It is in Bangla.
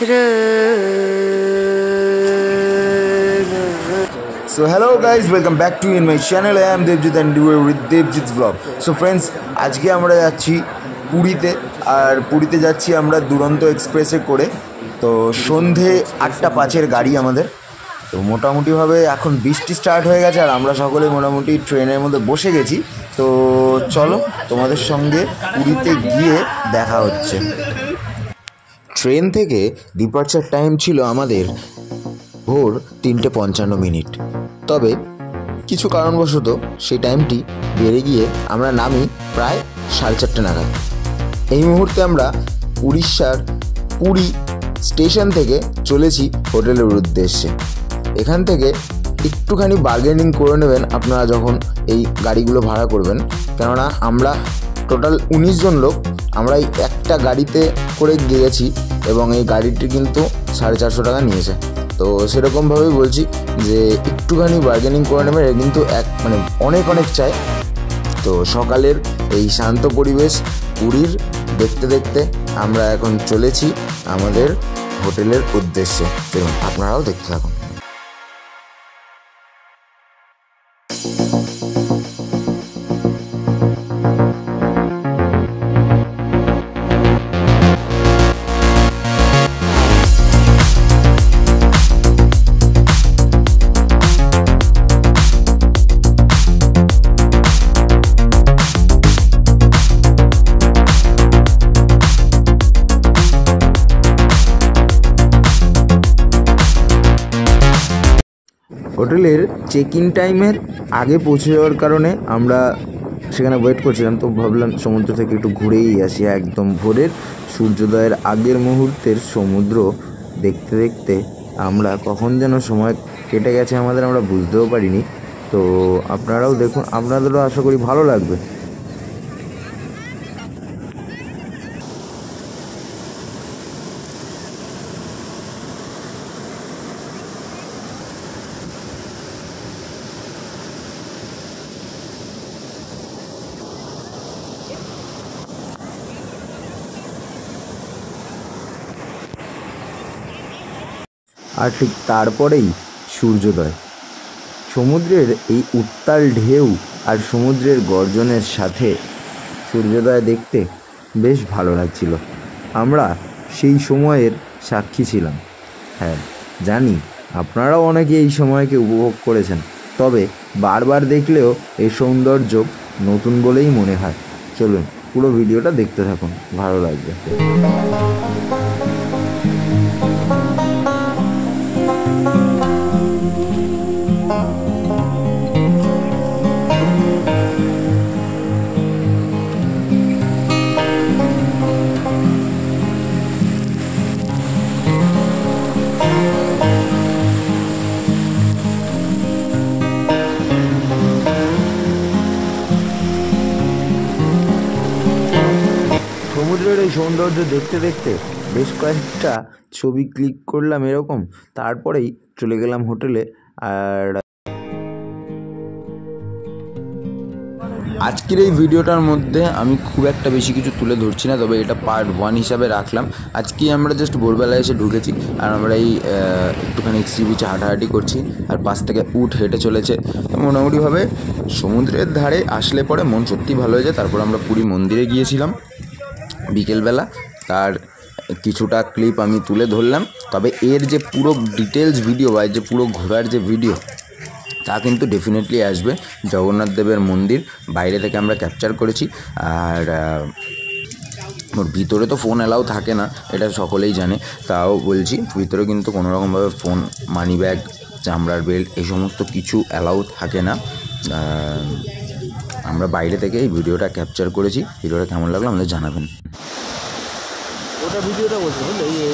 So hello guys, welcome back to in my channel. I am Devjit and you are with Devjit's vlog. So friends, আজকে আমরা যাচ্ছি পুরীতে, আর পুরীতে যাচ্ছি আমরা দুরন্ত এক্সপ্রেসে করে। তো সন্ধে 8:05 গাড়ি আমাদের। তো মোটামুটিভাবে এখন বৃষ্টি স্টার্ট হয়ে গেছে আর আমরা সকলে মোটামুটি ট্রেনের মধ্যে বসে গেছি। তো চলো তোমাদের সঙ্গে পুরীতে গিয়ে দেখা হচ্ছে। ট্রেন থেকে ডিপার্চার টাইম ছিল আমাদের ভোর 3:55। তবে কিছু কারণবশত সেই টাইমটি বেড়ে গিয়ে আমরা নামি প্রায় 4:30 নাগাদ। এই মুহূর্তে আমরা উড়িষ্যার পুরী স্টেশন থেকে চলেছি হোটেলের উদ্দেশ্যে। এখান থেকে একটুখানি বার্গেনিং করে নেবেন আপনারা যখন এই গাড়িগুলো ভাড়া করবেন, কেননা আমরা টোটাল 19 জন লোক আমরা এই একটা গাড়িতে করে গিয়েছি এবং এই গাড়িটি কিন্তু 450 টাকা নিয়েছে। তো সেরকমভাবেই বলছি যে একটুখানি বার্গেনিং করে নেবেন, এটা কিন্তু অনেক চাই। তো সকালের এই শান্ত পরিবেশ পুরীর দেখতে দেখতে আমরা এখন চলেছি আমাদের হোটেলের উদ্দেশ্যে। চলুন আপনারাও দেখতে থাকুন। হোটেলের চেক ইন টাইমের আগে পৌঁছে যাওয়ার কারণে আমরা সেখানে ওয়েট করছিলাম। তো ভাবলাম সমুদ্র থেকে একটু ঘুরেই আসি। একদম ভোরের সূর্যোদয়ের আগের মুহূর্তের সমুদ্র দেখতে দেখতে আমরা কখন যেন সময় কেটে গেছে আমরা বুঝতেও পারিনি। তো আপনারাও দেখুন, আপনাদেরও আশা করি ভালো লাগবে। আর ঠিক তারপরেই সূর্যোদয়। সমুদ্রের এই উত্তাল ঢেউ আর সমুদ্রের গর্জনের সাথে সূর্যোদয় দেখতে বেশ ভালো লাগছিল। আমরা সেই সময়ের সাক্ষী ছিলাম। হ্যাঁ জানি আপনারাও অনেকে এই সময়কে উপভোগ করেছেন, তবে বারবার দেখলেও এই সৌন্দর্য নতুন বলেই মনে হয়। চলুন পুরো ভিডিওটা দেখতে থাকুন, ভালো লাগবে। সমুদ্রের এই সৌন্দর্য দেখতে দেখতে বেশ কয়েকটা ছবি ক্লিক করলাম এরকম, তারপরেই চলে গেলাম হোটেলে। আর আজকের এই ভিডিওটার মধ্যে আমি খুব একটা বেশি কিছু তুলে ধরছি না, তবে এটা পার্ট 1 হিসাবে রাখলাম। আজকে আমরা জাস্ট ভোরবেলায় এসে ঢুকেছি আর আমরা এই একটুখানি সি বিচে হাঁটাহাঁটি করছি আর পাশ থেকে উট হেঁটে চলেছে। মোটামুটিভাবে সমুদ্রের ধারে আসলে পরে মন সত্যি ভালো হয়ে যায়। তারপর আমরা পুরী মন্দিরে গিয়েছিলাম বিকেলবেলা, তার কিছুটা ক্লিপ আমি তুলে ধরলাম। তবে এর যে পুরো ডিটেলস ভিডিও বা যে পুরো ঘোরার যে ভিডিও তা কিন্তু ডেফিনেটলি আসবে। জগন্নাথ দেবের মন্দির বাইরে থেকে আমরা ক্যাপচার করেছি। আর ওর ভিতরে তো ফোন অ্যালাউ থাকে না, এটা সকলেই জানে, তাও বলছি ভিতরে কিন্তু কোনোরকমভাবে ফোন, মানি ব্যাগ, চামড়ার বেল্ট এই সমস্ত কিছু অ্যালাউ থাকে না। আমরা বাইরে থেকে এই ভিডিওটা ক্যাপচার করেছি। ভিডিওটা কেমন লাগলো আমাদের জানাবেন। ওটা ভিডিওটা বলছি বুঝলে, এই